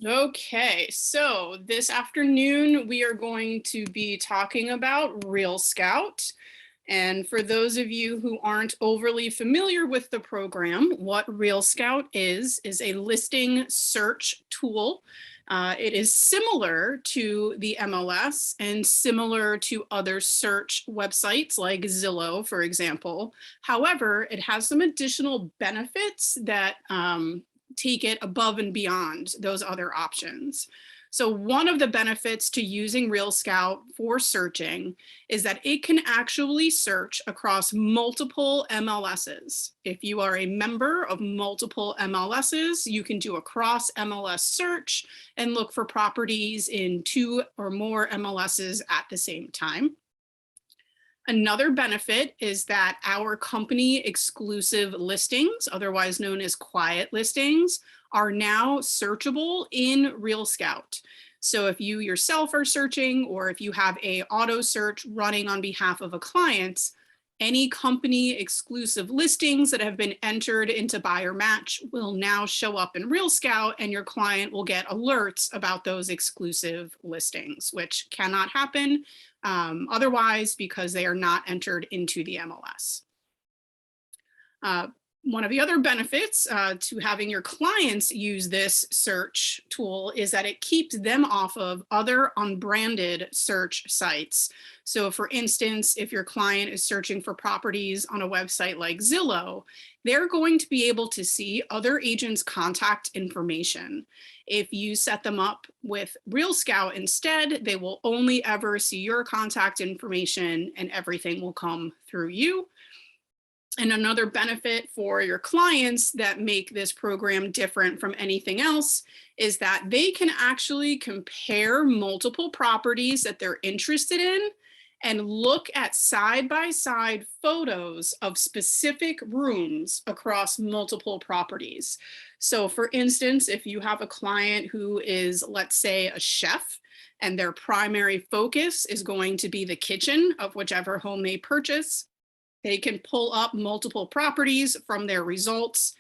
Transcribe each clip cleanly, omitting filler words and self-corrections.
Okay, so this afternoon we are going to be talking about Real Scout. And for those of you who aren't overly familiar with the program, what Real Scout is a listing search tool. It is similar to the MLS and similar to other search websites like Zillow, for example. However, it has some additional benefits that take it above and beyond those other options. So one of the benefits to using Real Scout for searching is that it can actually search across multiple MLSs. If you are a member of multiple MLSs, you can do a cross MLS search and look for properties in 2 or more MLSs at the same time. Another benefit is that our company exclusive listings, otherwise known as quiet listings, are now searchable in Real Scout. So if you yourself are searching, or if you have a auto search running on behalf of a client, any company exclusive listings that have been entered into Buyer Match will now show up in Real Scout, and your client will get alerts about those exclusive listings, which cannot happen otherwise because they are not entered into the MLS. One of the other benefits to having your clients use this search tool is that it keeps them off of other unbranded search sites. So for instance, if your client is searching for properties on a website like Zillow, they're going to be able to see other agents' contact information. If you set them up with Real Scout instead, they will only ever see your contact information and everything will come through you. And another benefit for your clients that make this program different from anything else is that they can actually compare multiple properties that they're interested in and look at side-by-side photos of specific rooms across multiple properties. So for instance, if you have a client who is, let's say, a chef, and their primary focus is going to be the kitchen of whichever home they purchase, they can pull up multiple properties from their results.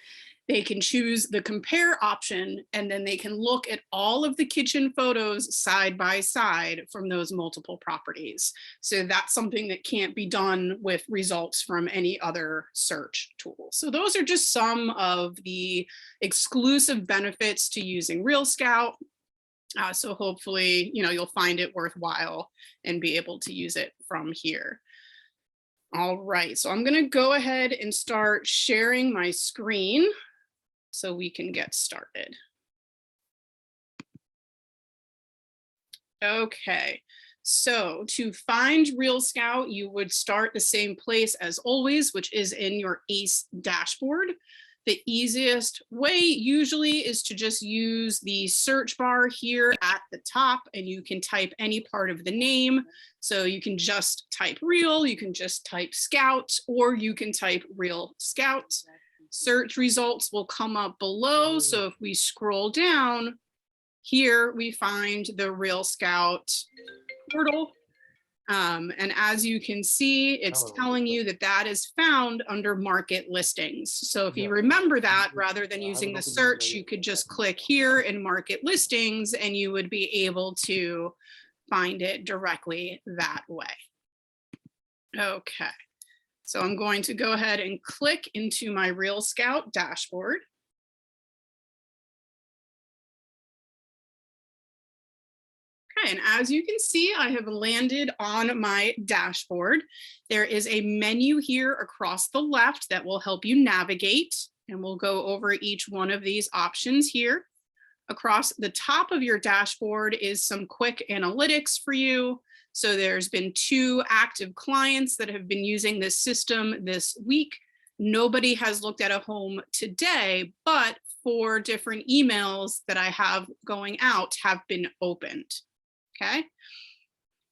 They can choose the compare option, and then they can look at all of the kitchen photos side by side from those multiple properties. So that's something that can't be done with results from any other search tool. So those are just some of the exclusive benefits to using Real Scout. So hopefully, you'll find it worthwhile and be able to use it from here. All right, so I'm going to go ahead and start sharing my screen so we can get started. Okay, so to find Real Scout, you would start the same place as always, which is in your ACE dashboard. The easiest way usually is to just use the search bar here at the top, and you can type any part of the name. So you can just type Real, you can just type Scout, or you can type Real Scout. Search results will come up below. So if we scroll down, here we find the Real Scout portal. And as you can see, it's telling you that that is found under market listings. So if you remember that, rather than using the search, you could just click here in market listings and you would be able to find it directly that way. Okay, so I'm going to go ahead and click into my Real Scout dashboard. Okay, and as you can see, I have landed on my dashboard. There is a menu here across the left that will help you navigate, and we'll go over each one of these options here. Across the top of your dashboard is some quick analytics for you. So there's been 2 active clients that have been using this system this week. Nobody has looked at a home today, but 4 different emails that I have going out have been opened. Okay.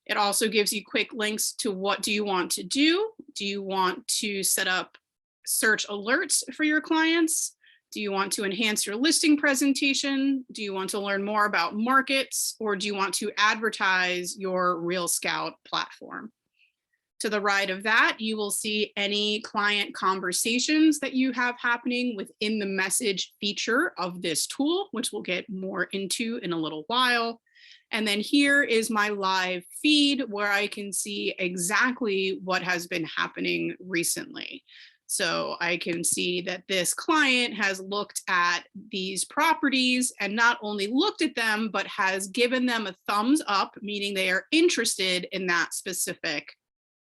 It also gives you quick links to what do you want to do? Do you want to set up search alerts for your clients? Do you want to enhance your listing presentation? Do you want to learn more about markets? Or do you want to advertise your Real Scout platform? To the right of that, you will see any client conversations that you have happening within the message feature of this tool, which we'll get more into in a little while. And then here is my live feed where I can see exactly what has been happening recently. So I can see that this client has looked at these properties and not only looked at them, but has given them a thumbs up, meaning they are interested in that specific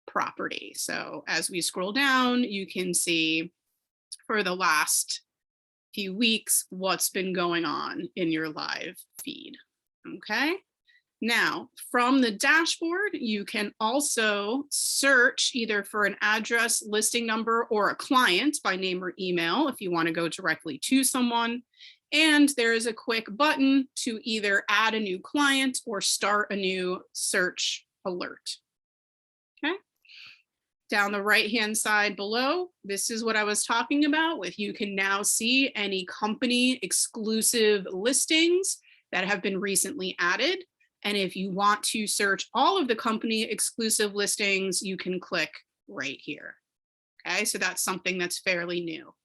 property. So as we scroll down, you can see for the last few weeks what's been going on in your live feed. Okay. Now, from the dashboard, you can also search either for an address, listing number, or a client by name or email if you want to go directly to someone. And there is a quick button to either add a new client or start a new search alert. Okay. Down the right-hand side below, this is what I was talking about with you can now see any company exclusive listings that have been recently added. And if you want to search all of the company exclusive listings, you can click right here. Okay, so that's something that's fairly new.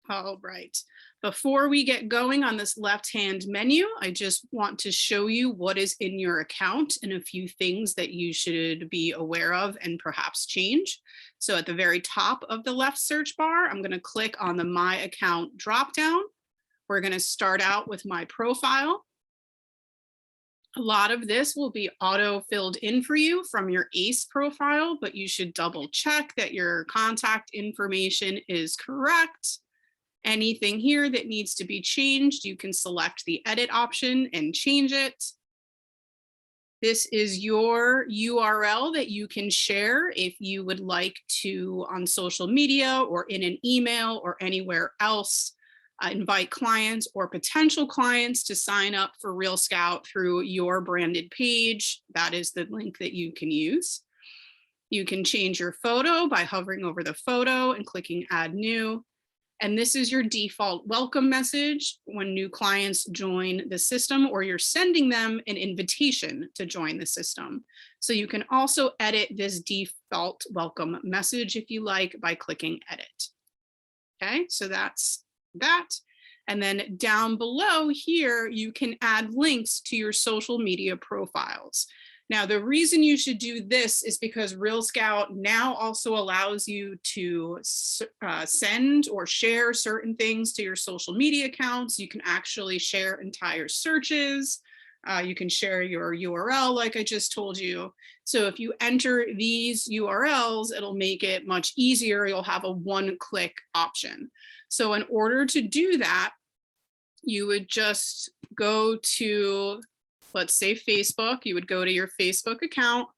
All right. Before we get going on this left-hand menu, I just want to show you what is in your account and a few things that you should be aware of and perhaps change. So at the very top of the left search bar, I'm going to click on the My Account dropdown. We're going to start out with my profile. A lot of this will be auto filled in for you from your ACE profile, but you should double check that your contact information is correct. Anything here that needs to be changed, you can select the edit option and change it. This is your URL that you can share if you would like to on social media or in an email or anywhere else. Invite clients or potential clients to sign up for Real Scout through your branded page. That is the link that you can use. You can change your photo by hovering over the photo and clicking Add New. And this is your default welcome message when new clients join the system or you're sending them an invitation to join the system. So you can also edit this default welcome message if you like by clicking Edit. Okay, so that's that. And then down below here, you can add links to your social media profiles. Now, the reason you should do this is because Real Scout now also allows you to send or share certain things to your social media accounts. You can actually share entire searches. You can share your URL like I just told you. So if you enter these URLs, it'll make it much easier. You'll have a one-click option. So in order to do that, you would just go to, let's say Facebook, you would go to your Facebook account.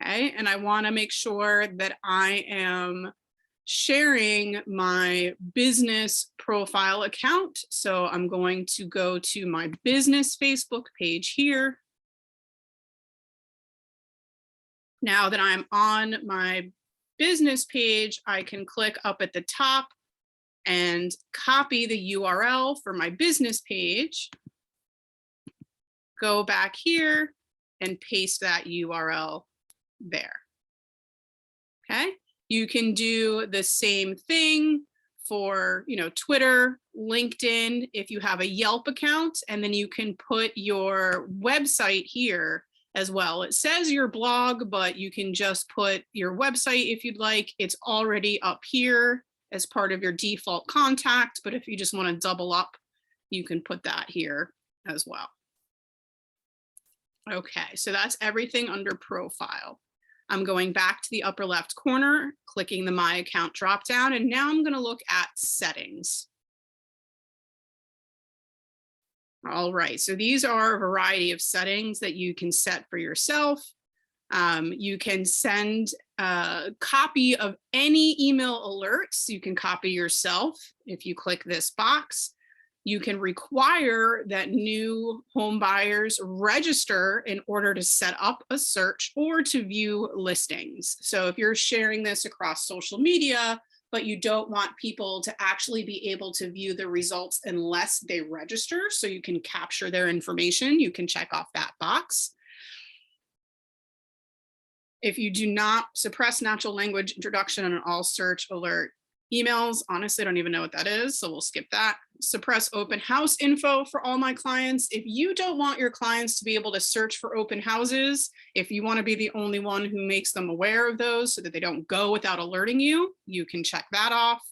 Okay, and I want to make sure that I am sharing my business profile account. So I'm going to go to my business Facebook page here. Now that I'm on my business page, I can click up at the top and copy the URL for my business page, go back here and paste that URL there. Okay, you can do the same thing for, Twitter, LinkedIn, if you have a Yelp account, and then you can put your website here as well. It says your blog, but you can just put your website if you'd like. It's already up here as part of your default contact, but if you just want to double up, you can put that here as well. Okay, so that's everything under profile. I'm going back to the upper left corner, clicking the My Account dropdown, and now I'm going to look at settings. All right, so these are a variety of settings that you can set for yourself. You can send a copy of any email alerts. You can copy yourself if you click this box. You can require that new home buyers register in order to set up a search or to view listings. So if you're sharing this across social media, but you don't want people to actually be able to view the results unless they register. So you can capture their information. You can check off that box. If you do not suppress natural language introduction on all search alert emails, honestly, I don't even know what that is, so we'll skip that. Suppress open house info for all my clients. If you don't want your clients to be able to search for open houses, if you want to be the only one who makes them aware of those so that they don't go without alerting you, you can check that off.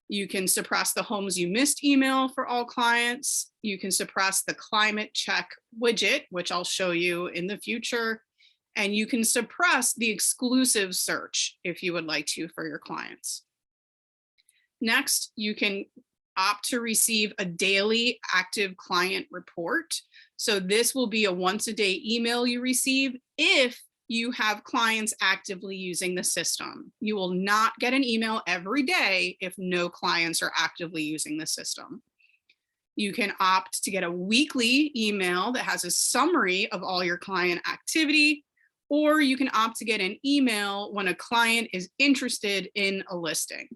You can suppress the homes you missed email for all clients. You can suppress the climate check widget, which I'll show you in the future. And you can suppress the exclusive search if you would like to for your clients. Next, you can opt to receive a daily active client report. So this will be a once a day email you receive if you have clients actively using the system. You will not get an email every day if no clients are actively using the system. You can opt to get a weekly email that has a summary of all your client activity, or you can opt to get an email when a client is interested in a listing.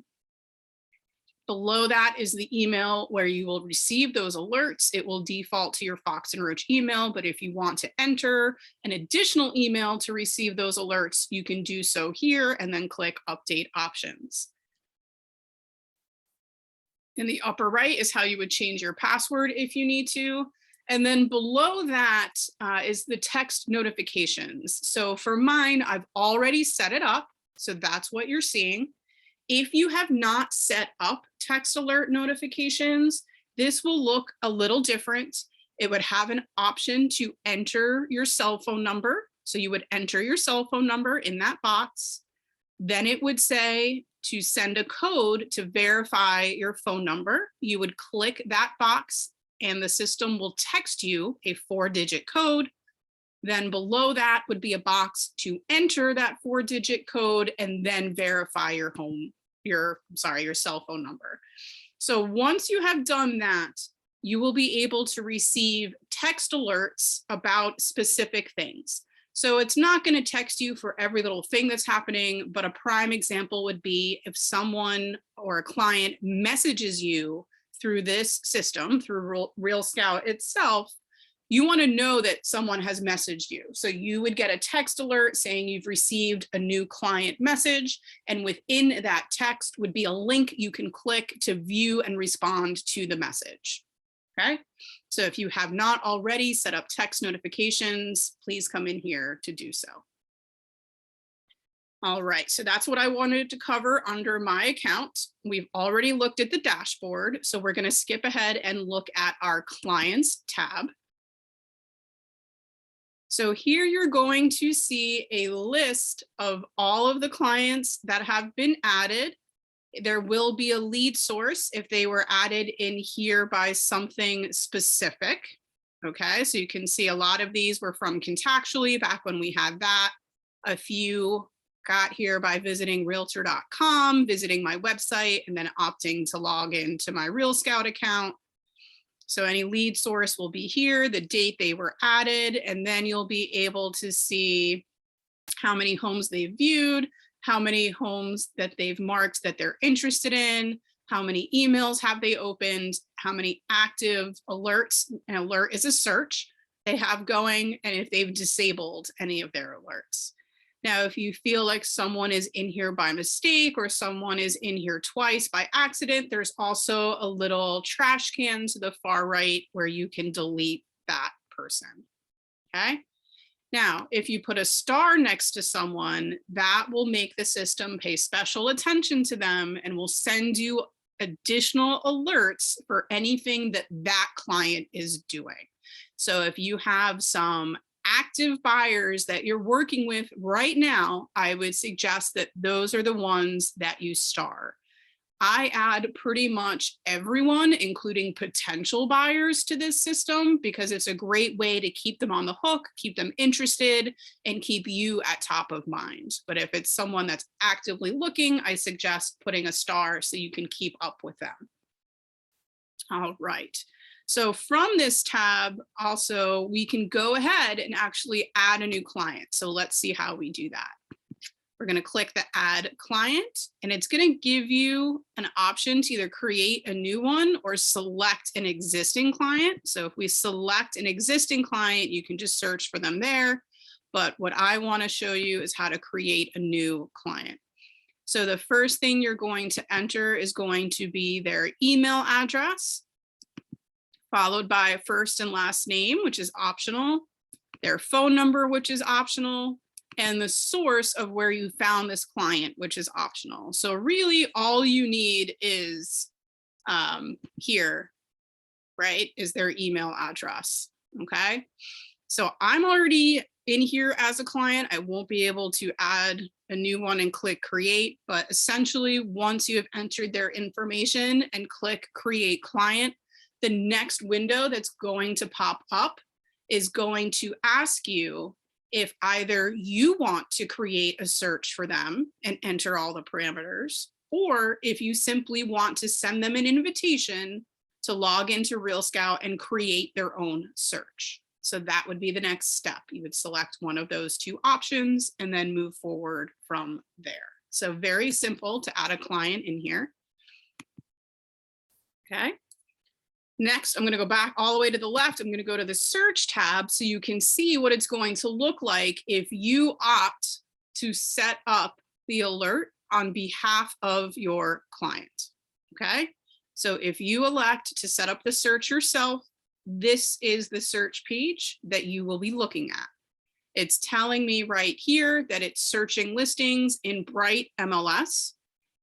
Below that is the email where you will receive those alerts. It will default to your Fox and Roach email, but if you want to enter an additional email to receive those alerts, you can do so here and then click Update Options. In the upper right is how you would change your password if you need to. And then below that is the text notifications. So for mine, I've already set it up. So that's what you're seeing. If you have not set up text alert notifications, this will look a little different. It would have an option to enter your cell phone number. So you would enter your cell phone number in that box. Then it would say to send a code to verify your phone number. You would click that box and the system will text you a 4-digit code. Then below that would be a box to enter that 4-digit code and then verify your cell phone number. So once you have done that, you will be able to receive text alerts about specific things. So it's not going to text you for every little thing that's happening, but a prime example would be if someone or a client messages you through this system, through Real Scout itself, you want to know that someone has messaged you. So you would get a text alert saying you've received a new client message, and within that text would be a link you can click to view and respond to the message. Okay, so if you have not already set up text notifications, please come in here to do so. All right, so that's what I wanted to cover under my account. We've already looked at the dashboard, so we're going to skip ahead and look at our clients tab. So here you're going to see a list of all of the clients that have been added. There will be a lead source if they were added in here by something specific. Okay, so you can see a lot of these were from Contactually back when we had that. A few got here by visiting realtor.com, visiting my website, and then opting to log into my Real Scout account. So any lead source will be here, the date they were added, and then you'll be able to see how many homes they've viewed, how many homes that they've marked that they're interested in, how many emails have they opened, how many active alerts, an alert is a search, they have going, and if they've disabled any of their alerts. Now, if you feel like someone is in here by mistake or someone is in here twice by accident, there's also a little trash can to the far right where you can delete that person. Okay. Now, if you put a star next to someone, that will make the system pay special attention to them and will send you additional alerts for anything that that client is doing. So if you have some active buyers that you're working with right now, I would suggest that those are the ones that you star. I add pretty much everyone, including potential buyers, to this system because it's a great way to keep them on the hook, keep them interested, and keep you at top of mind. But if it's someone that's actively looking, I suggest putting a star so you can keep up with them. All right. So from this tab, also, we can go ahead and actually add a new client. So let's see how we do that. We're going to click the add client, and it's going to give you an option to either create a new one or select an existing client. So if we select an existing client, you can just search for them there. But what I want to show you is how to create a new client. So the first thing you're going to enter is going to be their email address, followed by first and last name, which is optional, their phone number, which is optional, and the source of where you found this client, which is optional. So really all you need is here, right, is their email address, okay? So I'm already in here as a client. I won't be able to add a new one and click create, but essentially once you have entered their information and click create client, the next window that's going to pop up is going to ask you if either you want to create a search for them and enter all the parameters, or if you simply want to send them an invitation to log into Real Scout and create their own search. So that would be the next step. You would select one of those two options and then move forward from there. So very simple to add a client in here. Okay. Next, I'm going to go back all the way to the left. I'm going to go to the search tab so you can see what it's going to look like if you opt to set up the alert on behalf of your client. Okay. So if you elect to set up the search yourself, this is the search page that you will be looking at. It's telling me right here that it's searching listings in Bright MLS.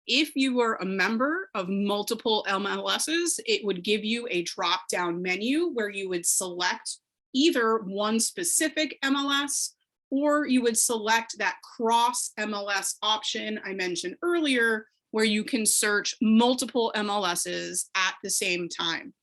If you were a member of multiple MLSs, it would give you a drop-down menu where you would select either one specific MLS, or you would select that cross MLS option I mentioned earlier, where you can search multiple MLSs at the same time.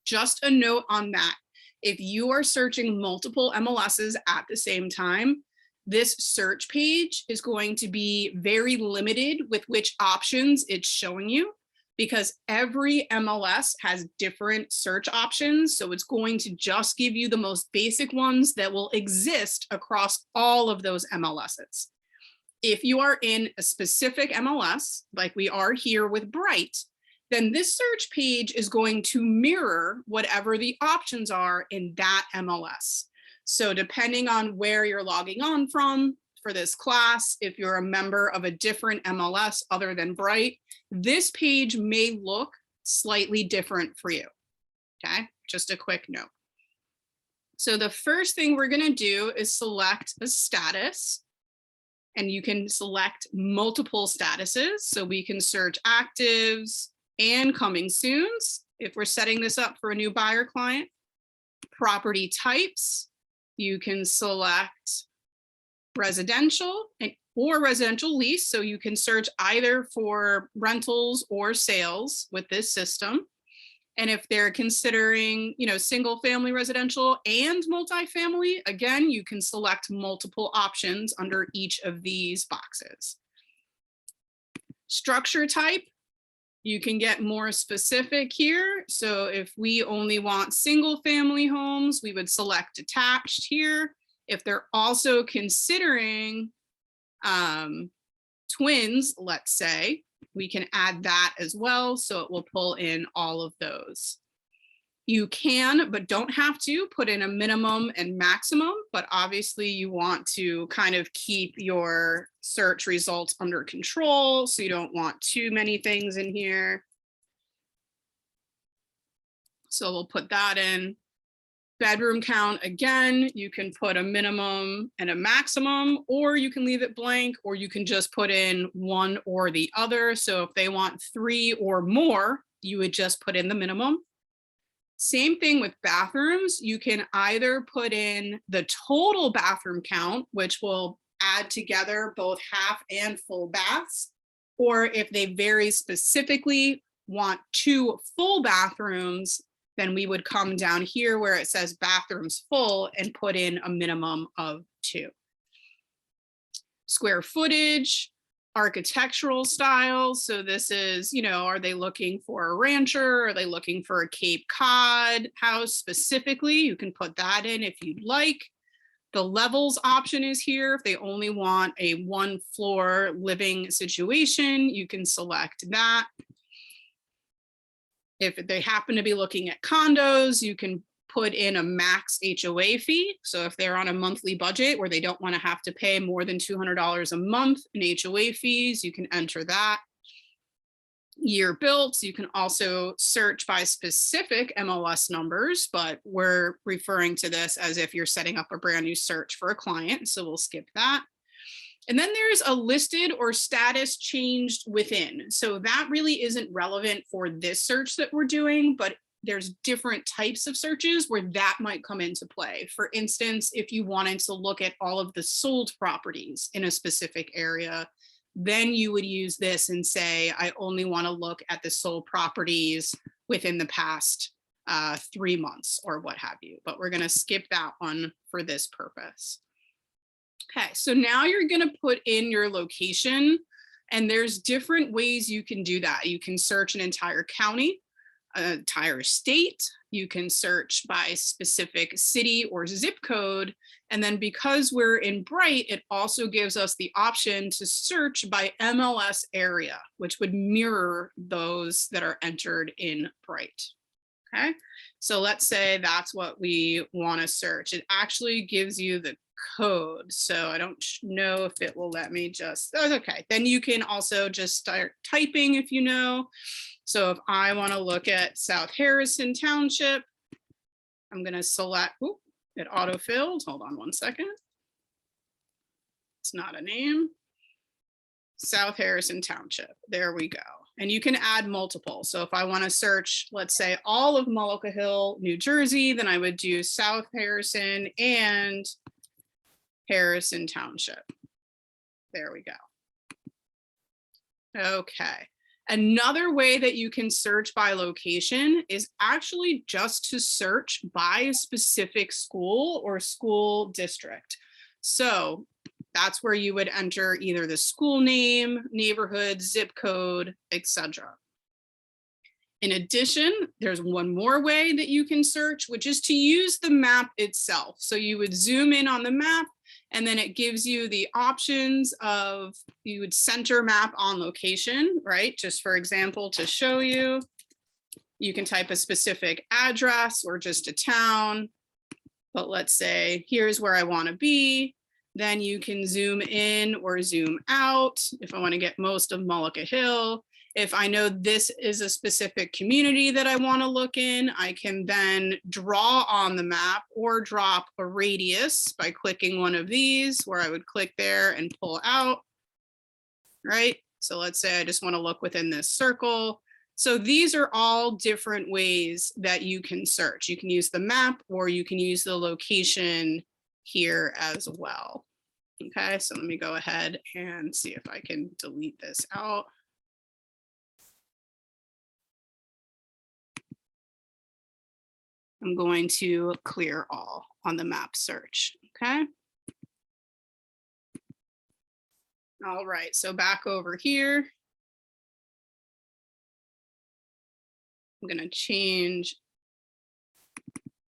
Just a note on that. If you are searching multiple MLSs at the same time, this search page is going to be very limited with which options it's showing you, because every MLS has different search options. So it's going to just give you the most basic ones that will exist across all of those MLSs. If you are in a specific MLS, like we are here with Bright, then this search page is going to mirror whatever the options are in that MLS. So depending on where you're logging on from for this class, if you're a member of a different MLS other than Bright, this page may look slightly different for you. Okay, just a quick note. So the first thing we're going to do is select a status, and you can select multiple statuses. So we can search actives and coming soons if we're setting this up for a new buyer client. Property types, you can select residential or residential lease. So you can search either for rentals or sales with this system. And if they're considering, single family residential and multifamily, again, you can select multiple options under each of these boxes. Structure type, you can get more specific here. So if we only want single family homes, we would select detached here. If they're also considering twins, let's say, we can add that as well. So it will pull in all of those. You can, but don't have to, put in a minimum and maximum, but obviously you want to kind of keep your search results under control. So you don't want too many things in here. So we'll put that in. Bedroom count, again, you can put a minimum and a maximum, or you can leave it blank, or you can just put in one or the other. So if they want 3 or more, you would just put in the minimum. Same thing with bathrooms. You can either put in the total bathroom count, which will add together both half and full baths, or if they very specifically want 2 full bathrooms, then we would come down here where it says bathrooms full and put in a minimum of 2. Square footage, architectural styles. So this is, are they looking for a rancher? Are they looking for a Cape Cod house specifically? You can put that in if you'd like. The levels option is here. If they only want a 1-floor living situation, you can select that. If they happen to be looking at condos, you can put in a max HOA fee. So if they're on a monthly budget where they don't want to have to pay more than $200 a month in HOA fees, you can enter that. Year built, you can also search by specific MLS numbers, but we're referring to this as if you're setting up a brand new search for a client, so we'll skip that. And then there's a listed or status changed within. So that really isn't relevant for this search that we're doing, but there's different types of searches where that might come into play. For instance, if you wanted to look at all of the sold properties in a specific area, then you would use this and say, I only want to look at the sold properties within the past 3 months or what have you. But we're going to skip that one for this purpose. Okay, so now you're going to put in your location, and there's different ways you can do that. You can search an entire county, an entire state. You can search by specific city or zip code. And then because we're in Bright, it also gives us the option to search by MLS area, which would mirror those that are entered in Bright. Okay, so let's say that's what we want to search. It actually gives you the code. So I don't know if it will let me just, oh, okay. Then you can also just start typing if you know. So if I want to look at South Harrison Township, I'm going to select, ooh, it auto-filled. Hold on 1 second. It's not a name. South Harrison Township. There we go. And you can add multiple. So if I want to search, let's say all of Mullica Hill, New Jersey, then I would do South Harrison and Harrison Township. There we go. Okay. Another way that you can search by location is actually just to search by a specific school or school district. So that's where you would enter either the school name, neighborhood, zip code, etc. In addition, there's one more way that you can search, which is to use the map itself. So you would zoom in on the map, and then it gives you the options of, you would center map on location, right? Just for example, to show you, you can type a specific address or just a town, but let's say, here's where I want to be. Then you can zoom in or zoom out if I want to get most of Mullica Hill. If I know this is a specific community that I want to look in, I can then draw on the map or drop a radius by clicking one of these, where I would click there and pull out, right? So let's say I just want to look within this circle. So these are all different ways that you can search. You can use the map or you can use the location here as well. Okay, so let me go ahead and see if I can delete this out. I'm going to clear all on the map search, okay? All right, so back over here. I'm gonna change,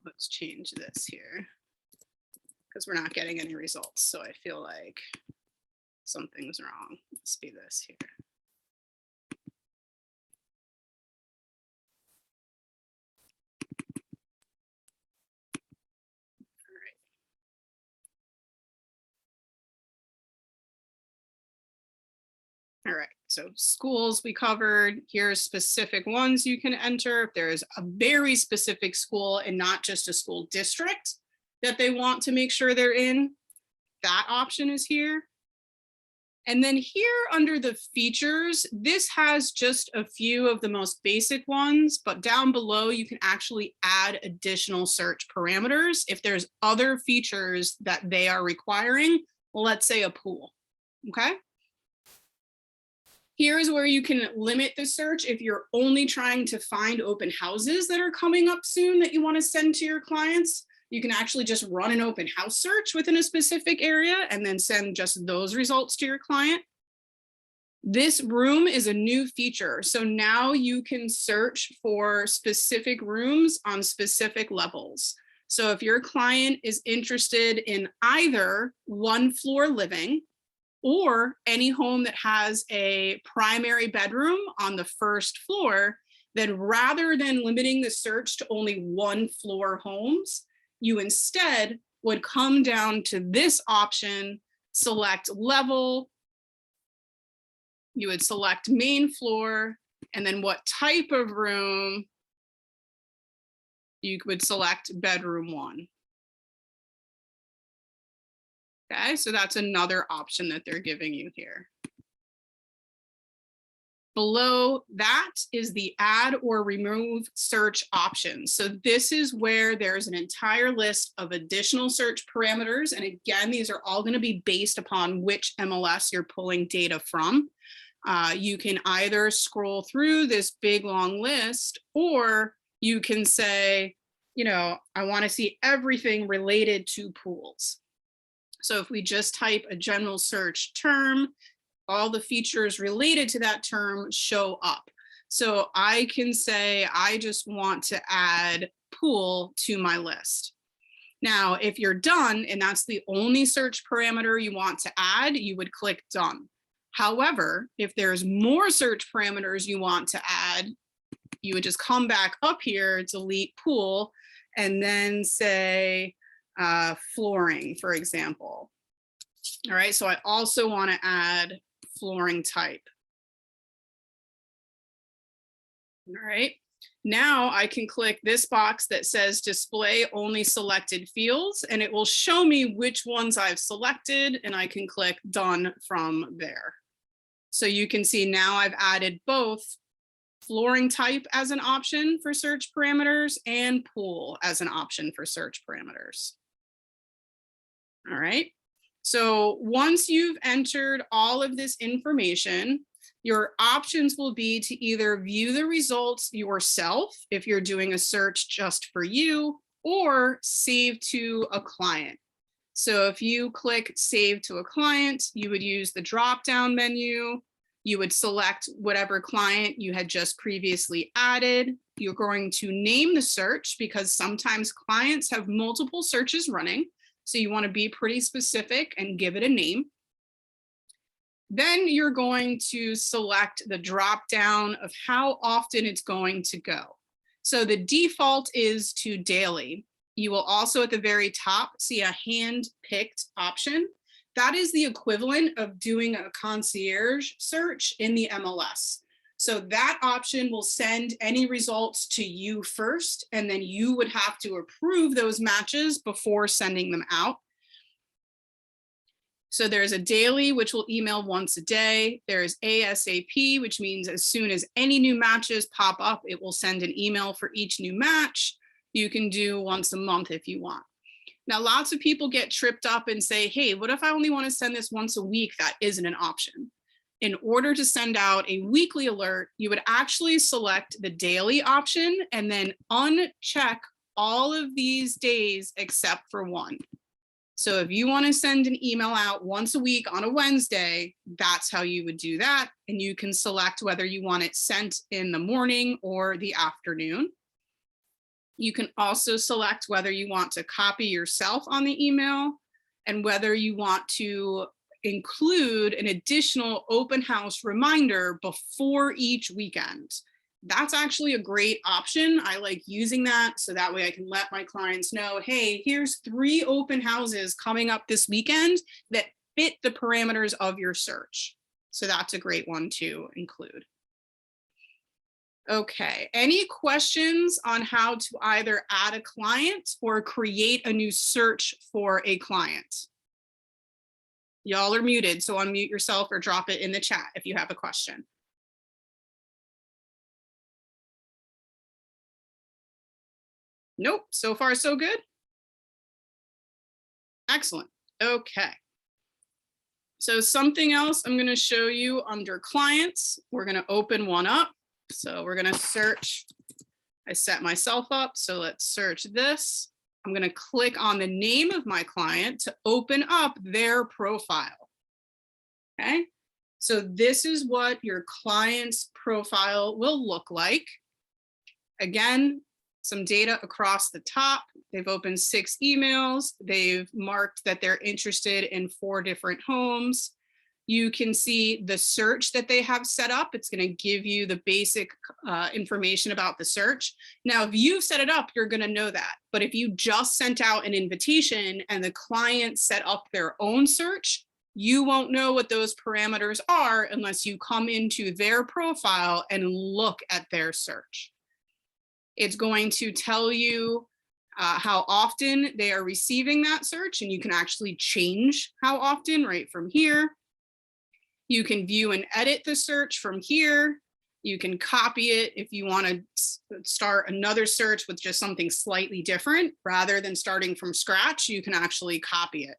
let's change this here, because we're not getting any results. So I feel like something's wrong. Let's be this here. All right, so schools we covered. Here's specific ones you can enter. If there's a very specific school and not just a school district that they want to make sure they're in, that option is here. And then here under the features, this has just a few of the most basic ones, but down below you can actually add additional search parameters if there's other features that they are requiring, let's say a pool, okay? Here's where you can limit the search if you're only trying to find open houses that are coming up soon that you want to send to your clients. You can actually just run an open house search within a specific area and then send just those results to your client. This room is a new feature. So now you can search for specific rooms on specific levels. So if your client is interested in either one floor living or any home that has a primary bedroom on the first floor, then rather than limiting the search to only one floor homes, you instead would come down to this option, select level, you would select main floor, and then what type of room, you would select bedroom 1. Okay, so that's another option that they're giving you here. Below that is the add or remove search options. So this is where there's an entire list of additional search parameters. And again, these are all going to be based upon which MLS you're pulling data from. You can either scroll through this big long list, or you can say, I want to see everything related to pools. So if we just type a general search term, all the features related to that term show up. So I can say, I just want to add pool to my list. Now, if you're done and that's the only search parameter you want to add, you would click done. However, if there's more search parameters you want to add, you would just come back up here, delete pool, and then say flooring, for example. All right, so I also want to add flooring type. All right, now I can click this box that says display only selected fields, and it will show me which ones I've selected, and I can click done from there. So you can see now I've added both flooring type as an option for search parameters and pool as an option for search parameters. All right. So once you've entered all of this information, your options will be to either view the results yourself if you're doing a search just for you, or save to a client. So if you click save to a client, you would use the drop-down menu. You would select whatever client you had just previously added. You're going to name the search because sometimes clients have multiple searches running. So you want to be pretty specific and give it a name. Then you're going to select the drop down of how often it's going to go. So the default is to daily. You will also at the very top see a hand-picked option. That is the equivalent of doing a concierge search in the MLS. So that option will send any results to you first, and then you would have to approve those matches before sending them out. So there's a daily, which will email once a day. There's ASAP, which means as soon as any new matches pop up, it will send an email for each new match. You can do once a month if you want. Now, lots of people get tripped up and say, hey, what if I only want to send this once a week? That isn't an option. In order to send out a weekly alert, you would actually select the daily option and then uncheck all of these days except for one. So if you want to send an email out once a week on a Wednesday, that's how you would do that. And you can select whether you want it sent in the morning or the afternoon. You can also select whether you want to copy yourself on the email and whether you want to include an additional open house reminder before each weekend. That's actually a great option. I like using that so that way I can let my clients know, hey, here's 3 open houses coming up this weekend that fit the parameters of your search. So that's a great one to include. Okay, any questions on how to either add a client or create a new search for a client? Y'all are muted, so unmute yourself or drop it in the chat if you have a question. Nope, so far so good. Excellent, okay. So something else I'm gonna show you under clients, we're gonna open one up. So we're going to search. I set myself up. So let's search this. I'm going to click on the name of my client to open up their profile. Okay. So this is what your client's profile will look like. Again, some data across the top. They've opened 6 emails. They've marked that they're interested in 4 different homes. You can see the search that they have set up. It's going to give you the basic information about the search. Now, if you've set it up, you're going to know that. But if you just sent out an invitation and the client set up their own search, you won't know what those parameters are unless you come into their profile and look at their search. It's going to tell you how often they are receiving that search, and you can actually change how often right from here. You can view and edit the search from here. You can copy it if you want to start another search with just something slightly different. Rather than starting from scratch, you can actually copy it.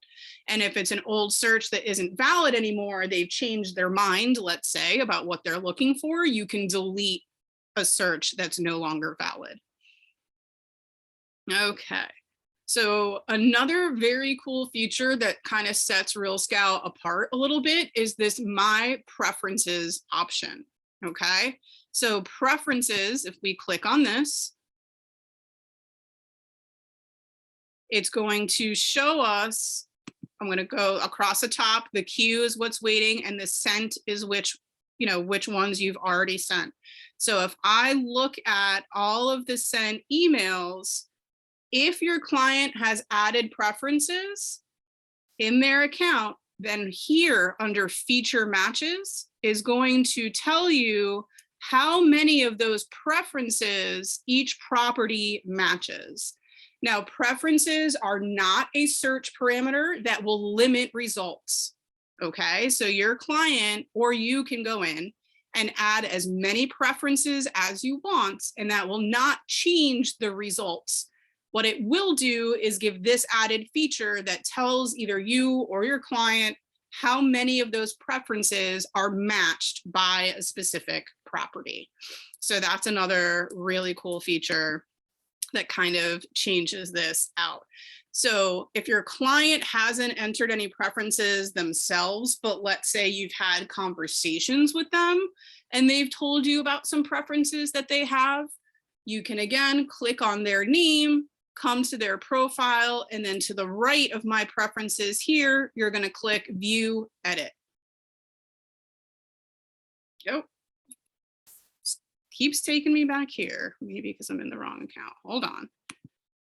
And if it's an old search that isn't valid anymore, they've changed their mind, let's say, about what they're looking for, you can delete a search that's no longer valid. Okay. So another very cool feature that kind of sets RealScout apart a little bit is this My Preferences option, okay? So preferences, if we click on this, it's going to show us, I'm going to go across the top, the queue is what's waiting, and the sent is which ones you've already sent. So if I look at all of the sent emails, if your client has added preferences in their account, then here under feature matches is going to tell you how many of those preferences each property matches. Now, preferences are not a search parameter that will limit results. Okay, so your client or you can go in and add as many preferences as you want, and that will not change the results. What it will do is give this added feature that tells either you or your client how many of those preferences are matched by a specific property. So that's another really cool feature that kind of changes this out. So if your client hasn't entered any preferences themselves, but let's say you've had conversations with them and they've told you about some preferences that they have, you can again click on their name, come to their profile, and then to the right of My Preferences here, you're going to click View Edit. Yep. Keeps taking me back here, maybe because I'm in the wrong account. Hold on.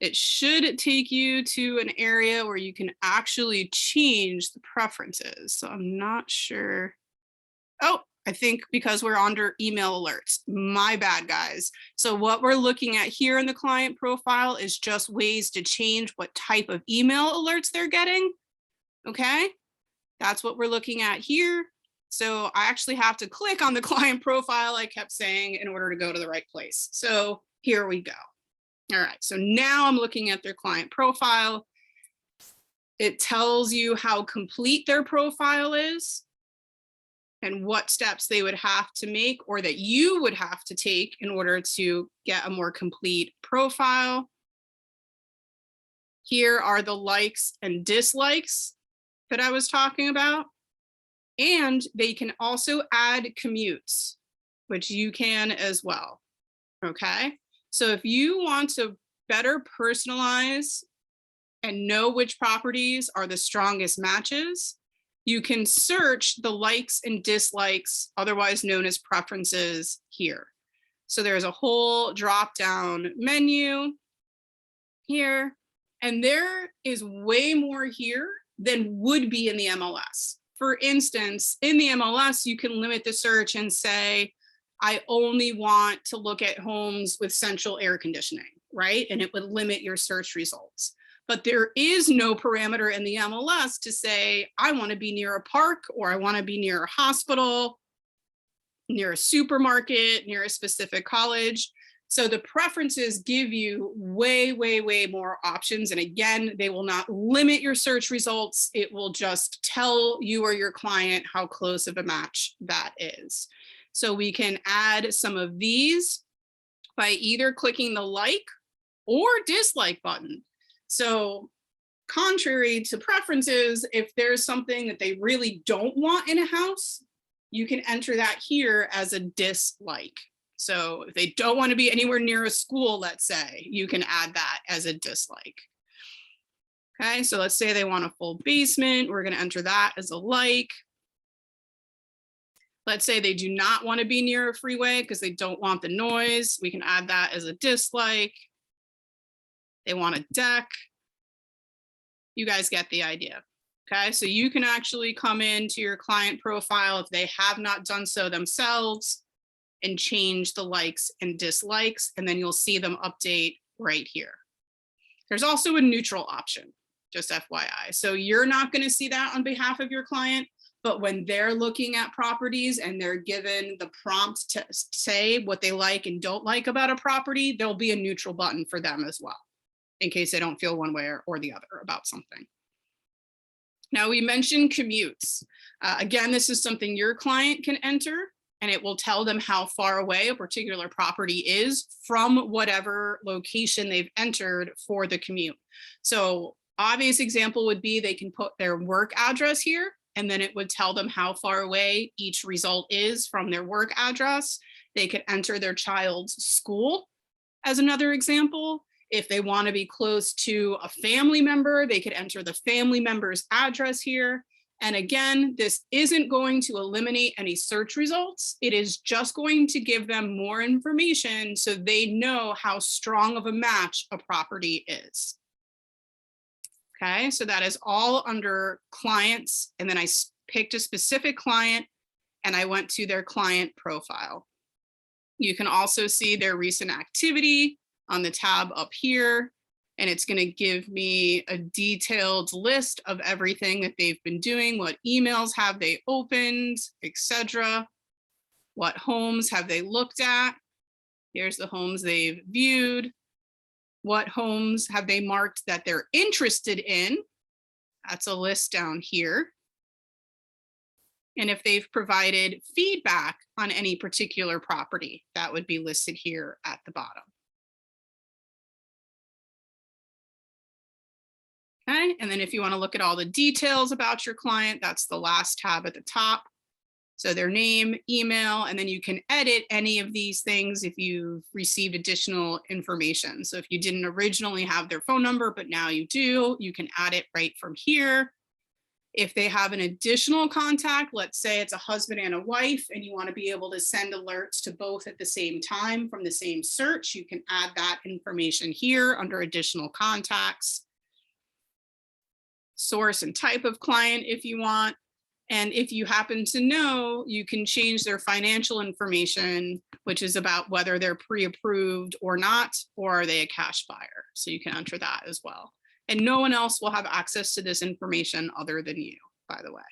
It should take you to an area where you can actually change the preferences. So I'm not sure. Oh, I think because we're under email alerts. My bad, guys. So what we're looking at here in the client profile is just ways to change what type of email alerts they're getting. Okay, that's what we're looking at here. So I actually have to click on the client profile I kept saying in order to go to the right place. So here we go. All right, so now I'm looking at their client profile. It tells you how complete their profile is and what steps they would have to make or that you would have to take in order to get a more complete profile. Here are the likes and dislikes that I was talking about. And they can also add commutes, which you can as well. Okay, so if you want to better personalize and know which properties are the strongest matches, you can search the likes and dislikes, otherwise known as preferences, here. So there's a whole drop-down menu here, and there is way more here than would be in the MLS. For instance, in the MLS, you can limit the search and say, I only want to look at homes with central air conditioning, right? And it would limit your search results. But there is no parameter in the MLS to say, I want to be near a park, or I want to be near a hospital, near a supermarket, near a specific college. So the preferences give you way, way, way more options. And again, they will not limit your search results. It will just tell you or your client how close of a match that is. So we can add some of these by either clicking the like or dislike button. So contrary to preferences, if there's something that they really don't want in a house, you can enter that here as a dislike. So if they don't want to be anywhere near a school, let's say, you can add that as a dislike. Okay, so let's say they want a full basement. We're going to enter that as a like. Let's say they do not want to be near a freeway because they don't want the noise. We can add that as a dislike. They want a deck. You guys get the idea. Okay, so you can actually come into your client profile if they have not done so themselves and change the likes and dislikes, and then you'll see them update right here. There's also a neutral option, just FYI. So you're not going to see that on behalf of your client, but when they're looking at properties and they're given the prompt to say what they like and don't like about a property, there'll be a neutral button for them as well, in case they don't feel one way or the other about something. Now, we mentioned commutes. Again, this is something your client can enter, and it will tell them how far away a particular property is from whatever location they've entered for the commute. So obvious example would be they can put their work address here, and then it would tell them how far away each result is from their work address. They could enter their child's school as another example. If they want to be close to a family member, they could enter the family member's address here. And again, this isn't going to eliminate any search results. It is just going to give them more information so they know how strong of a match a property is. Okay, so that is all under clients. And then I picked a specific client and I went to their client profile. You can also see their recent activity on the tab up here, and it's going to give me a detailed list of everything that they've been doing, what emails have they opened, etc. What homes have they looked at? Here's the homes they've viewed. What homes have they marked that they're interested in? That's a list down here. And if they've provided feedback on any particular property, that would be listed here at the bottom. Okay, and then if you want to look at all the details about your client, that's the last tab at the top. So their name, email, and then you can edit any of these things if you've received additional information. So if you didn't originally have their phone number, but now you do, you can add it right from here. If they have an additional contact, let's say it's a husband and a wife, and you want to be able to send alerts to both at the same time from the same search, you can add that information here under additional contacts. Source and type of client if you want. And if you happen to know, you can change their financial information, which is about whether they're pre-approved or not, or are they a cash buyer. So you can enter that as well. And no one else will have access to this information other than you, by the way.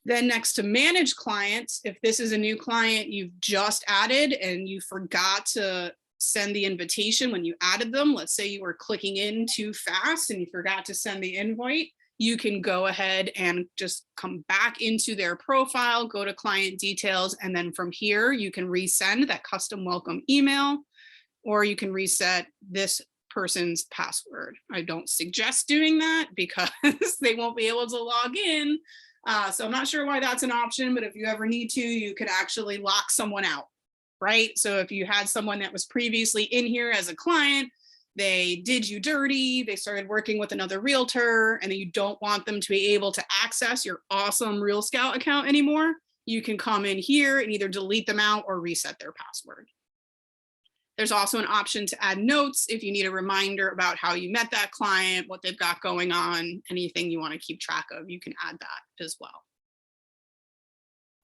Then next to manage clients, if this is a new client you've just added and you forgot to send the invitation when you added them, let's say you were clicking in too fast and you forgot to send the invite, you can go ahead and just come back into their profile, go to client details, and then from here you can resend that custom welcome email, or you can reset this person's password. I don't suggest doing that because they won't be able to log in. So I'm not sure why that's an option, but if you ever need to, you could actually lock someone out. Right? So if you had someone that was previously in here as a client, they did you dirty, they started working with another realtor, and then you don't want them to be able to access your awesome Real Scout account anymore, you can come in here and either delete them out or reset their password. There's also an option to add notes if you need a reminder about how you met that client, what they've got going on, anything you want to keep track of, you can add that as well.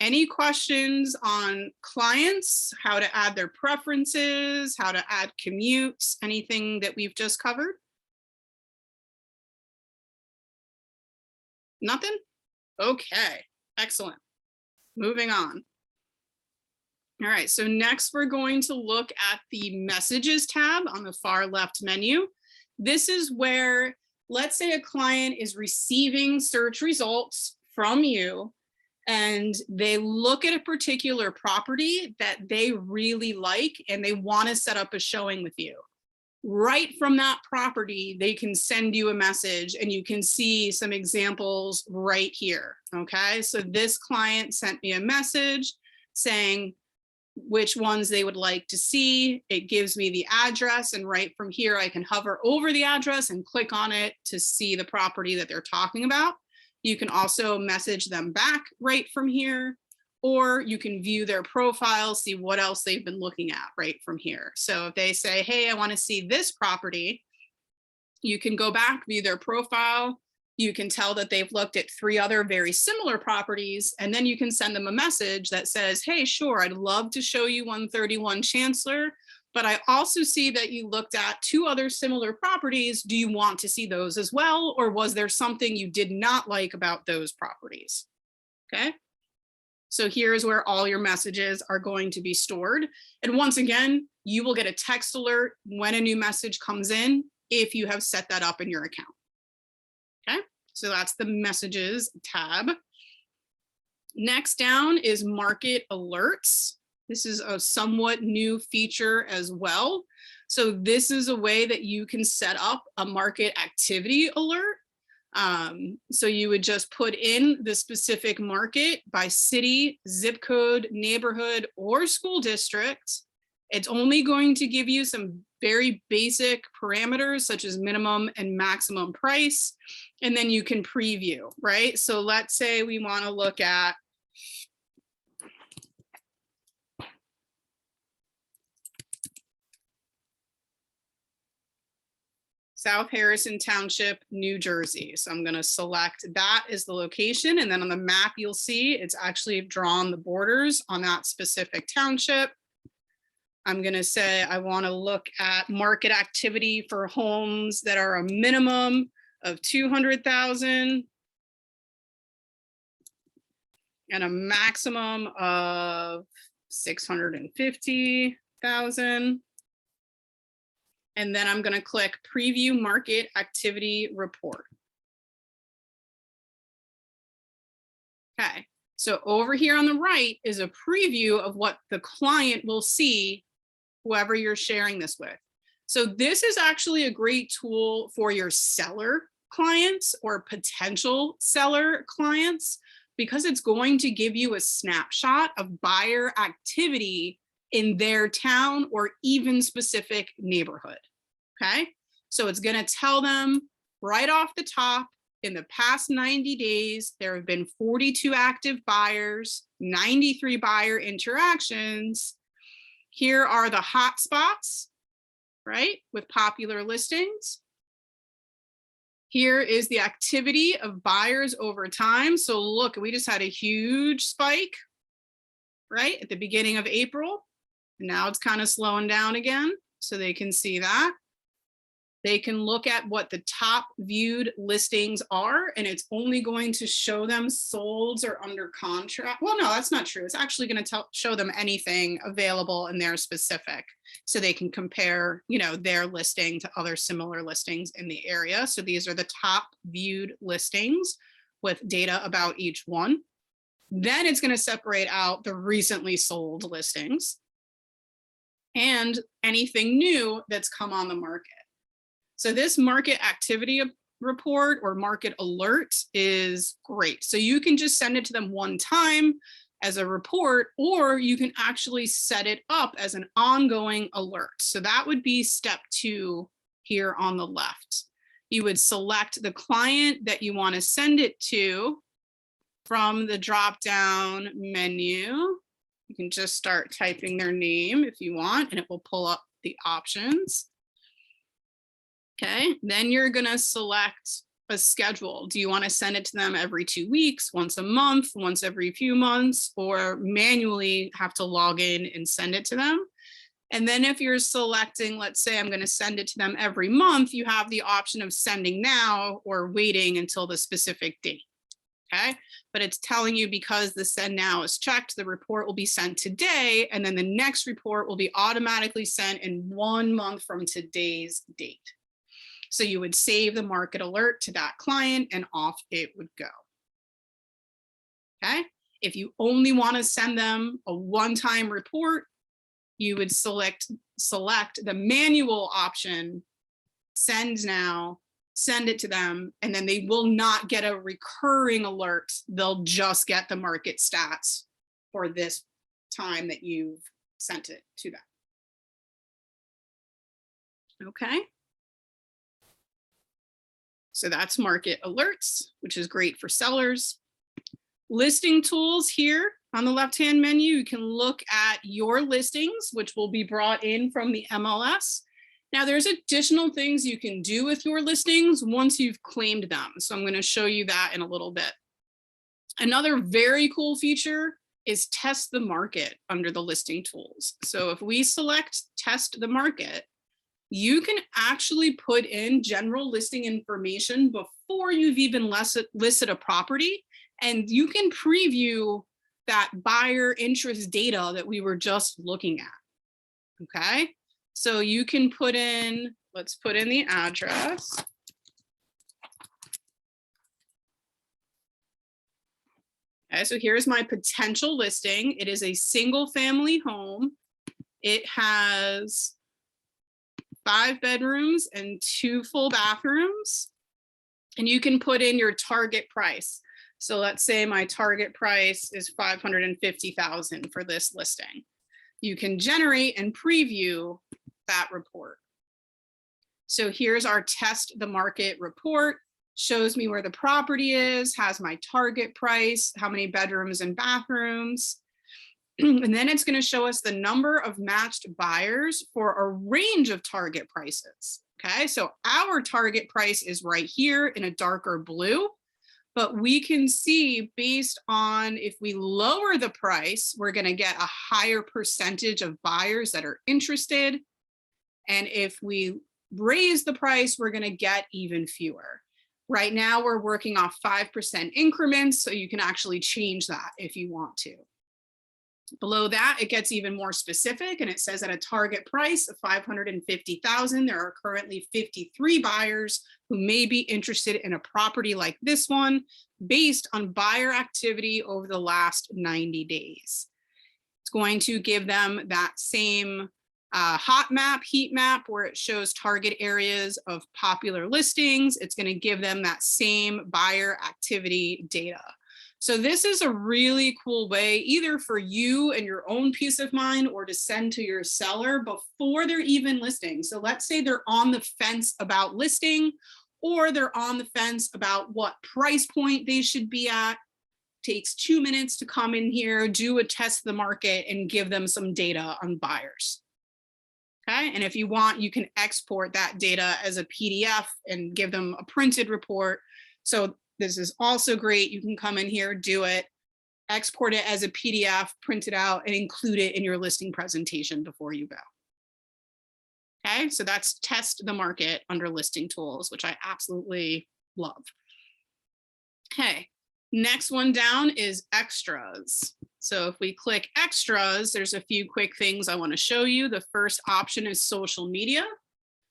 Any questions on clients, how to add their preferences, how to add commutes, anything that we've just covered? Nothing? Okay, excellent. Moving on. All right, so next we're going to look at the messages tab on the far left menu. This is where, let's say a client is receiving search results from you and they look at a particular property that they really like and they want to set up a showing with you. Right from that property, they can send you a message and you can see some examples right here. Okay, so this client sent me a message saying, which ones they would like to see. It gives me the address, and right from here, I can hover over the address and click on it to see the property that they're talking about. You can also message them back right from here, or you can view their profile, see what else they've been looking at right from here. So if they say, hey, I want to see this property, you can go back, view their profile. You can tell that they've looked at 3 other very similar properties, and then you can send them a message that says, hey, sure, I'd love to show you 131 Chancellor, but I also see that you looked at 2 other similar properties. Do you want to see those as well? Or was there something you did not like about those properties? Okay. So here's where all your messages are going to be stored. And once again, you will get a text alert when a new message comes in if you have set that up in your account. Okay, so that's the messages tab. Next down is market alerts. This is a somewhat new feature as well. So this is a way that you can set up a market activity alert. So you would just put in the specific market by city, zip code, neighborhood, or school district. It's only going to give you some very basic parameters such as minimum and maximum price, and then you can preview, right? So let's say we want to look at South Harrison Township, New Jersey. So I'm going to select that as the location, and then on the map you'll see it's actually drawn the borders on that specific township. I'm going to say I want to look at market activity for homes that are a minimum of 200,000 and a maximum of 650,000. And then I'm going to click Preview Market Activity Report. Okay, so over here on the right is a preview of what the client will see, whoever you're sharing this with. So this is actually a great tool for your seller clients or potential seller clients, because it's going to give you a snapshot of buyer activity in their town or even specific neighborhood. Okay, so it's going to tell them right off the top, in the past 90 days, there have been 42 active buyers, 93 buyer interactions. Here are the hot spots, right, with popular listings. Here is the activity of buyers over time. So look, we just had a huge spike, right, at the beginning of April. Now it's kind of slowing down again, so they can see that. They can look at what the top viewed listings are, and it's only going to show them solds or under contract. Well, no, that's not true. It's actually going to show them anything available in their specific, so they can compare, you know, their listing to other similar listings in the area. So these are the top viewed listings with data about each one. Then it's going to separate out the recently sold listings and anything new that's come on the market. So this market activity report or market alert is great. So you can just send it to them one time as a report, or you can actually set it up as an ongoing alert. So that would be step 2 here on the left. You would select the client that you want to send it to from the drop-down menu. You can just start typing their name if you want, and it will pull up the options. Okay, then you're going to select a schedule. Do you want to send it to them every 2 weeks, once a month, once every few months, or manually have to log in and send it to them? And then if you're selecting, let's say I'm going to send it to them every month, you have the option of sending now or waiting until the specific date. Okay, but it's telling you because the send now is checked, the report will be sent today, and then the next report will be automatically sent in 1 month from today's date. So you would save the market alert to that client and off it would go. Okay, if you only want to send them a one-time report, you would select the manual option, send now, send it to them, and then they will not get a recurring alert. They'll just get the market stats for this time that you've sent it to them. Okay. So that's market alerts, which is great for sellers. Listing tools here on the left-hand menu, you can look at your listings, which will be brought in from the MLS. Now there's additional things you can do with your listings once you've claimed them. So I'm going to show you that in a little bit. Another very cool feature is test the market under the listing tools. So if we select test the market, you can actually put in general listing information before you've even listed a property, and you can preview that buyer interest data that we were just looking at. Okay, so you can put in, let's put in the address. Okay, so here's my potential listing. It is a single family home. It has 5 bedrooms and 2 full bathrooms. And you can put in your target price. So let's say my target price is $550,000 for this listing. You can generate and preview that report. So here's our test the market report. Shows me where the property is, has my target price, how many bedrooms and bathrooms. And then it's going to show us the number of matched buyers for a range of target prices. Okay, so our target price is right here in a darker blue, but we can see based on if we lower the price, we're going to get a higher percentage of buyers that are interested. And if we raise the price, we're going to get even fewer. Right now, we're working off 5% increments, so you can actually change that if you want to. Below that, it gets even more specific, and it says at a target price of $550,000, there are currently 53 buyers who may be interested in a property like this one based on buyer activity over the last 90 days. It's going to give them that same hot map, heat map, where it shows target areas of popular listings. It's going to give them that same buyer activity data. So this is a really cool way either for you and your own peace of mind or to send to your seller before they're even listing. So let's say they're on the fence about listing, or they're on the fence about what price point they should be at. Takes 2 minutes to come in here, do a test the market, and give them some data on buyers. Okay, and if you want, you can export that data as a PDF and give them a printed report. So this is also great. You can come in here, do it, export it as a PDF, print it out, and include it in your listing presentation before you go. Okay, so that's test the market under listing tools, which I absolutely love. Okay, next one down is extras. So if we click extras, there's a few quick things I want to show you. The first option is social media.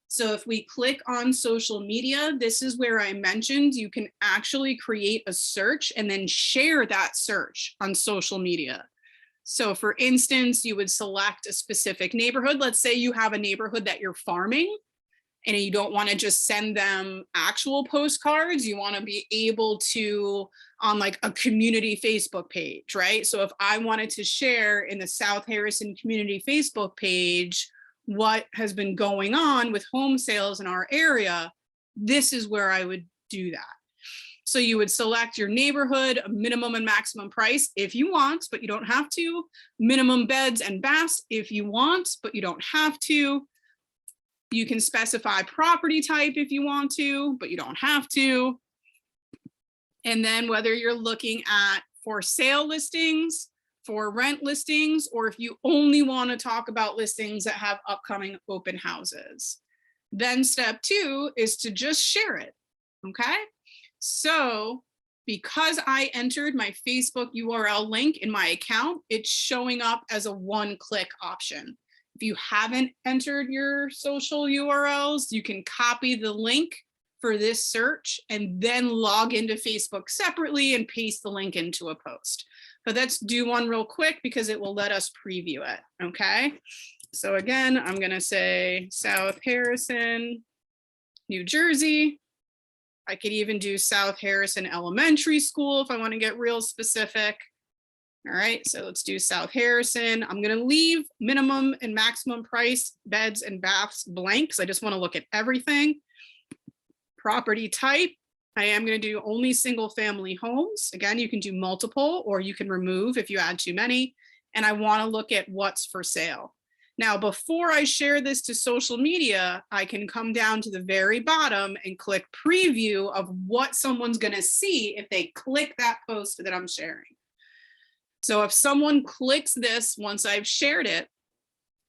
So if we click on social media, this is where I mentioned you can actually create a search and then share that search on social media. So for instance, you would select a specific neighborhood. Let's say you have a neighborhood that you're farming and you don't want to just send them actual postcards. You want to be able to on like a community Facebook page, right? So if I wanted to share in the South Harrison community Facebook page what has been going on with home sales in our area, this is where I would do that. So you would select your neighborhood, a minimum and maximum price if you want, but you don't have to. Minimum beds and baths if you want, but you don't have to. You can specify property type if you want to, but you don't have to. And then whether you're looking at for sale listings, for rent listings, or if you only want to talk about listings that have upcoming open houses. Then step 2 is to just share it, okay? So because I entered my Facebook URL link in my account, it's showing up as a one-click option. If you haven't entered your social URLs, you can copy the link for this search and then log into Facebook separately and paste the link into a post. But let's do one real quick because it will let us preview it, okay? So again, I'm gonna say South Harrison, New Jersey. I could even do South Harrison Elementary School if I want to get real specific. All right, so let's do South Harrison. I'm going to leave minimum and maximum price, beds and baths blank because I just want to look at everything. Property type, I am going to do only single family homes. Again, you can do multiple or you can remove if you add too many. And I want to look at what's for sale. Now, before I share this to social media, I can come down to the very bottom and click preview of what someone's going to see if they click that post that I'm sharing. So if someone clicks this once I've shared it,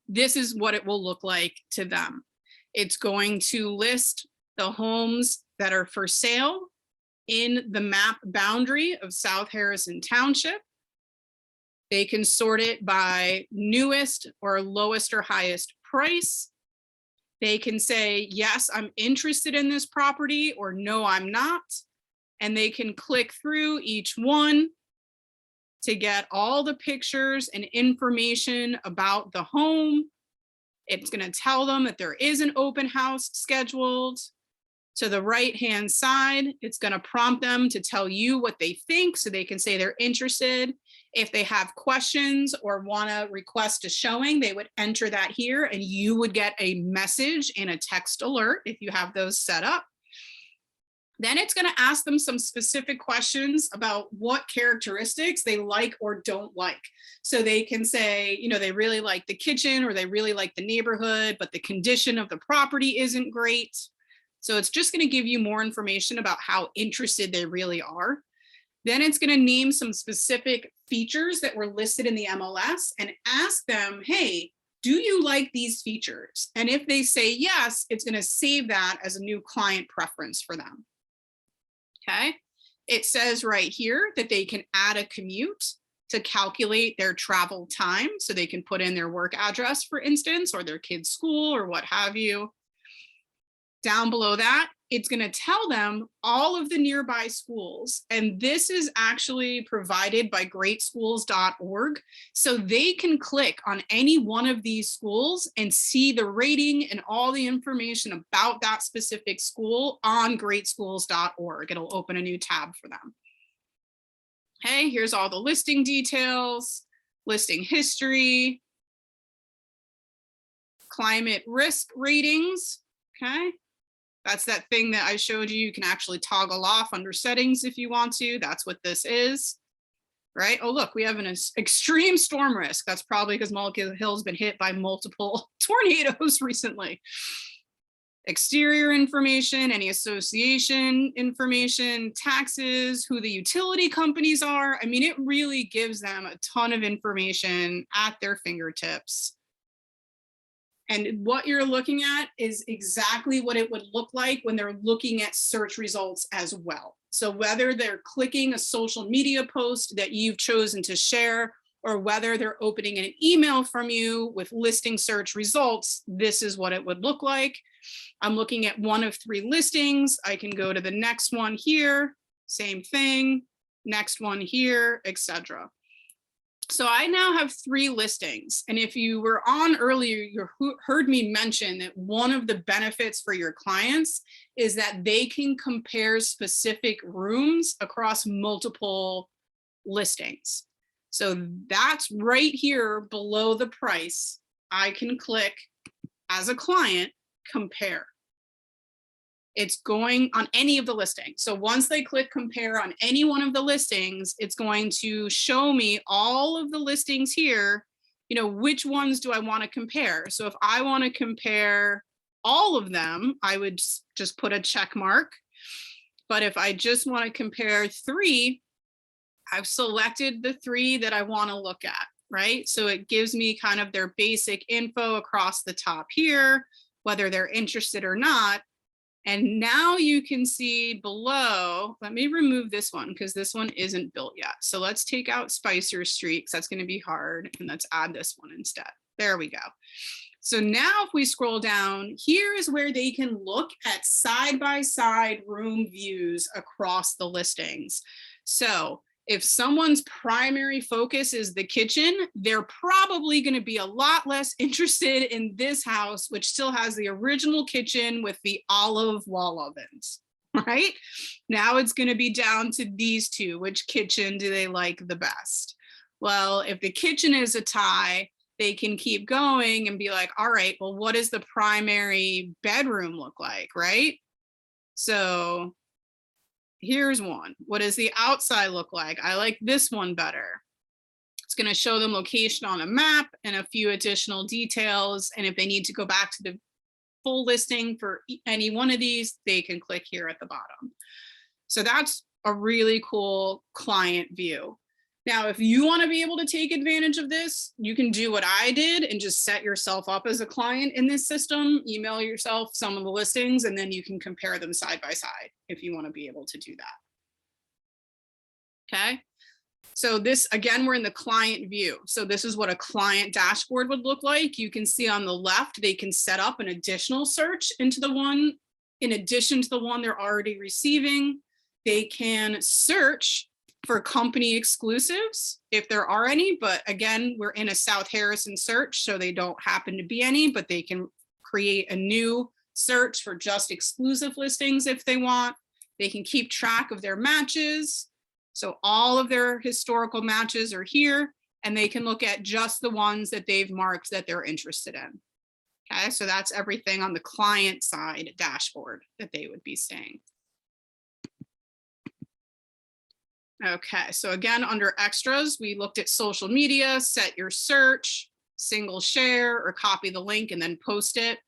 this is what it will look like to them. It's going to list the homes that are for sale in the map boundary of South Harrison Township. They can sort it by newest or lowest or highest price. They can say, yes, I'm interested in this property, or no, I'm not. And they can click through each one to get all the pictures and information about the home. It's going to tell them that there is an open house scheduled. To the right-hand side, it's going to prompt them to tell you what they think so they can say they're interested. If they have questions or want to request a showing, they would enter that here and you would get a message and a text alert if you have those set up. Then it's going to ask them some specific questions about what characteristics they like or don't like. So they can say, you know, they really like the kitchen or they really like the neighborhood, but the condition of the property isn't great. So it's just going to give you more information about how interested they really are. Then it's going to name some specific features that were listed in the MLS and ask them, hey, do you like these features? And if they say yes, it's going to save that as a new client preference for them. Okay. It says right here that they can add a commute to calculate their travel time. So they can put in their work address, for instance, or their kid's school or what have you. Down below that, it's going to tell them all of the nearby schools. And this is actually provided by greatschools.org. So they can click on any one of these schools and see the rating and all the information about that specific school on greatschools.org. It'll open a new tab for them. Okay, here's all the listing details, listing history, climate risk ratings. Okay. That's that thing that I showed you. You can actually toggle off under settings if you want to. That's what this is, right? Oh, look, we have an extreme storm risk. That's probably because Multiple Hill's been hit by multiple tornadoes recently. Exterior information, any association information, taxes, who the utility companies are. I mean, it really gives them a ton of information at their fingertips. And what you're looking at is exactly what it would look like when they're looking at search results as well. So whether they're clicking a social media post that you've chosen to share, or whether they're opening an email from you with listing search results, this is what it would look like. I'm looking at one of 3 listings. I can go to the next one here, same thing, next one here, etc. So I now have 3 listings. And if you were on earlier, you heard me mention that one of the benefits for your clients is that they can compare specific rooms across multiple listings. So that's right here below the price. I can click as a client, compare. It's going on any of the listings. So once they click compare on any one of the listings, it's going to show me all of the listings here. You know, which ones do I want to compare? So if I want to compare all of them, I would just put a check mark. But if I just want to compare 3, I've selected the 3 that I want to look at, right? So it gives me kind of their basic info across the top here, whether they're interested or not. And now you can see below, let me remove this one because this one isn't built yet. So let's take out Spicer Street because that's going to be hard. And let's add this one instead. There we go. So now if we scroll down, here is where they can look at side-by-side room views across the listings. So if someone's primary focus is the kitchen, they're probably going to be a lot less interested in this house, which still has the original kitchen with the olive wall ovens, right? Now it's going to be down to these 2. Which kitchen do they like the best? Well, if the kitchen is a tie, they can keep going and be like, all right, well, what does the primary bedroom look like, right? So here's one. What does the outside look like? I like this one better. It's going to show them location on a map and a few additional details. And if they need to go back to the full listing for any one of these, they can click here at the bottom. So that's a really cool client view. Now, if you want to be able to take advantage of this, you can do what I did and just set yourself up as a client in this system, email yourself some of the listings, and then you can compare them side by side if you want to be able to do that. Okay. So this, again, we're in the client view. So this is what a client dashboard would look like. You can see on the left, they can set up an additional search into the one, in addition to the one they're already receiving. They can search for company exclusives if there are any, but again, we're in a South Harrison search, so they don't happen to be any, but they can create a new search for just exclusive listings if they want. They can keep track of their matches. So all of their historical matches are here, and they can look at just the ones that they've marked that they're interested in. Okay, so that's everything on the client side dashboard that they would be seeing. Okay, so again, under extras, we looked at social media, set your search, single share or copy the link and then post it.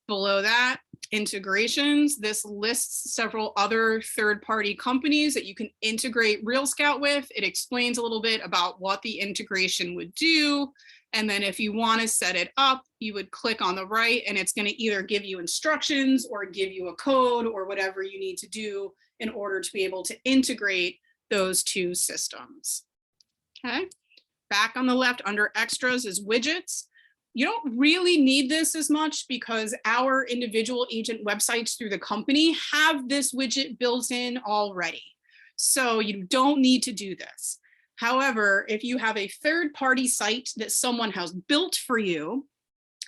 Below that, integrations. This lists several other third-party companies that you can integrate Real Scout with. It explains a little bit about what the integration would do. And then if you want to set it up, you would click on the right and it's going to either give you instructions or give you a code or whatever you need to do in order to be able to integrate those two systems. Okay, back on the left under extras is widgets. You don't really need this as much because our individual agent websites through the company have this widget built in already. So you don't need to do this. However, if you have a third-party site that someone has built for you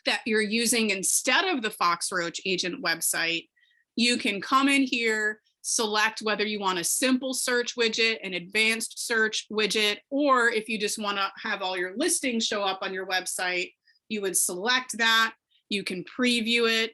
that you're using instead of the Foxroach agent website, you can come in here, select whether you want a simple search widget, an advanced search widget, or if you just want to have all your listings show up on your website, you would select that. You can preview it,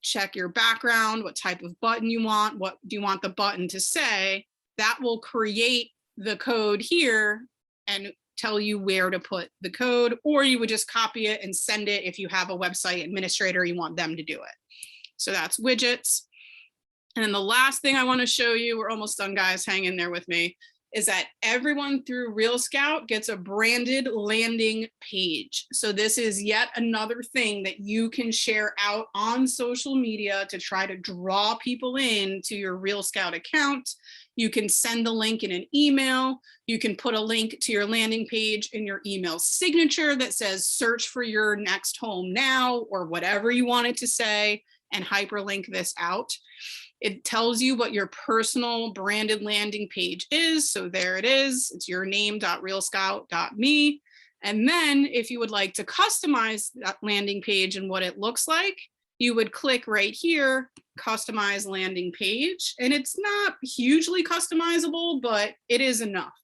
check your background, what type of button you want, what do you want the button to say. That will create the code here and tell you where to put the code, or you would just copy it and send it if you have a website administrator, you want them to do it. So that's widgets. And then the last thing I want to show you, we're almost done, guys, hang in there with me, is that everyone through Real Scout gets a branded landing page. So this is yet another thing that you can share out on social media to try to draw people in to your Real Scout account. You can send the link in an email. You can put a link to your landing page in your email signature that says search for your next home now, or whatever you want it to say, and hyperlink this out. It tells you what your personal branded landing page is. So there it is. It's your name.realscout.me. And then if you would like to customize that landing page and what it looks like, you would click right here, customize landing page. And it's not hugely customizable, but it is enough.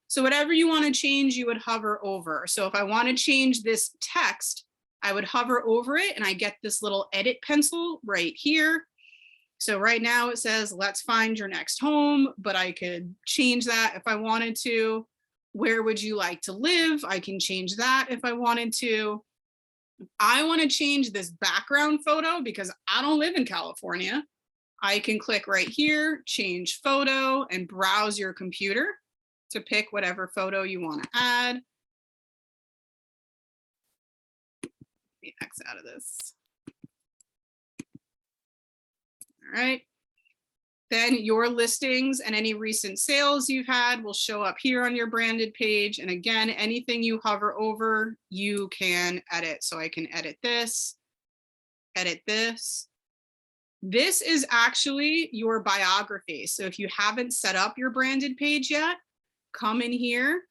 So whatever you want to change, you would hover over. So if I want to change this text, I would hover over it and I get this little edit pencil right here. So right now it says, let's find your next home, but I could change that if I wanted to. Where would you like to live? I can change that if I wanted to. I want to change this background photo because I don't live in California. I can click right here, change photo, and browse your computer to pick whatever photo you want to add. Let me X out of this. All right. Then your listings and any recent sales you've had will show up here on your branded page. And again, anything you hover over, you can edit. So I can edit this, edit this. This is actually your biography. So if you haven't set up your branded page yet, come in here.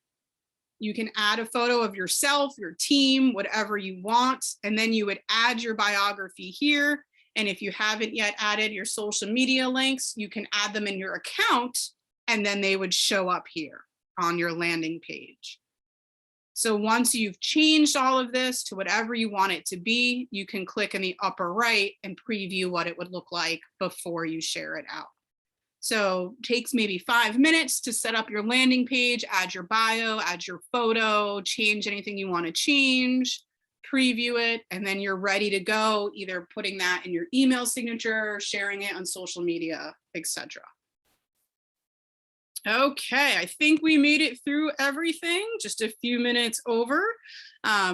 You can add a photo of yourself, your team, whatever you want. And then you would add your biography here. And if you haven't yet added your social media links, you can add them in your account and then they would show up here. on your landing page. So once you've changed all of this to whatever you want it to be, you can click in the upper right and preview what it would look like before you share it out. So it takes maybe 5 minutes to set up your landing page, add your bio, add your photo, change anything you want to change, preview it, and then you're ready to go, either putting that in your email signature, sharing it on social media, etc. Okay, I think we made it through everything, just a few minutes over.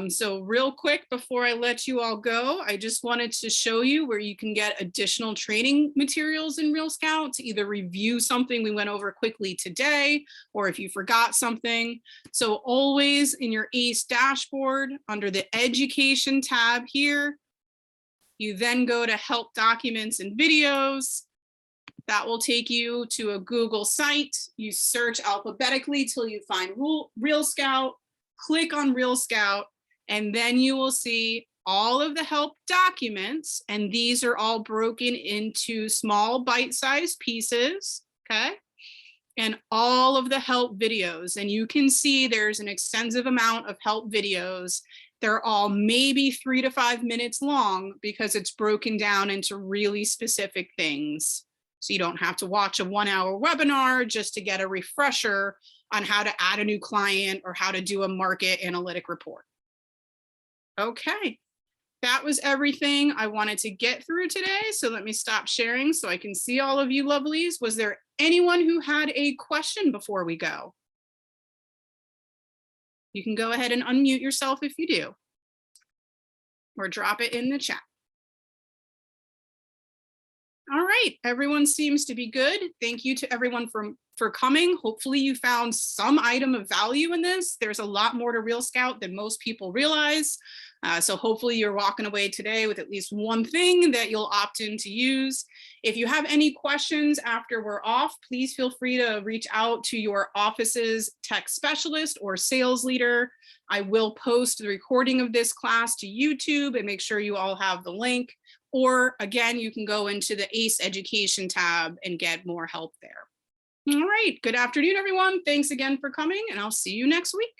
So real quick before I let you all go, I just wanted to show you where you can get additional training materials in Real Scout to either review something we went over quickly today, or if you forgot something. So always in your ACE dashboard, under the Education tab here, you then go to Help Documents and Videos. That will take you to a Google site. You search alphabetically till you find Real Scout, click on Real Scout, and then you will see all of the help documents. And these are all broken into small bite-sized pieces, okay? And all of the help videos. And you can see there's an extensive amount of help videos. They're all maybe 3 to 5 minutes long because it's broken down into really specific things. So you don't have to watch a 1-hour webinar just to get a refresher on how to add a new client or how to do a market analytic report. Okay, that was everything I wanted to get through today. So let me stop sharing so I can see all of you lovelies. Was there anyone who had a question before we go? You can go ahead and unmute yourself if you do, or drop it in the chat. All right, everyone seems to be good. Thank you to everyone for coming. Hopefully you found some item of value in this. There's a lot more to Real Scout than most people realize. So hopefully you're walking away today with at least one thing that you'll opt in to use. If you have any questions after we're off, please feel free to reach out to your office's tech specialist or sales leader. I will post the recording of this class to YouTube and make sure you all have the link. Or again, you can go into the ACE Education tab and get more help there. All right, good afternoon, everyone. Thanks again for coming, and I'll see you next week.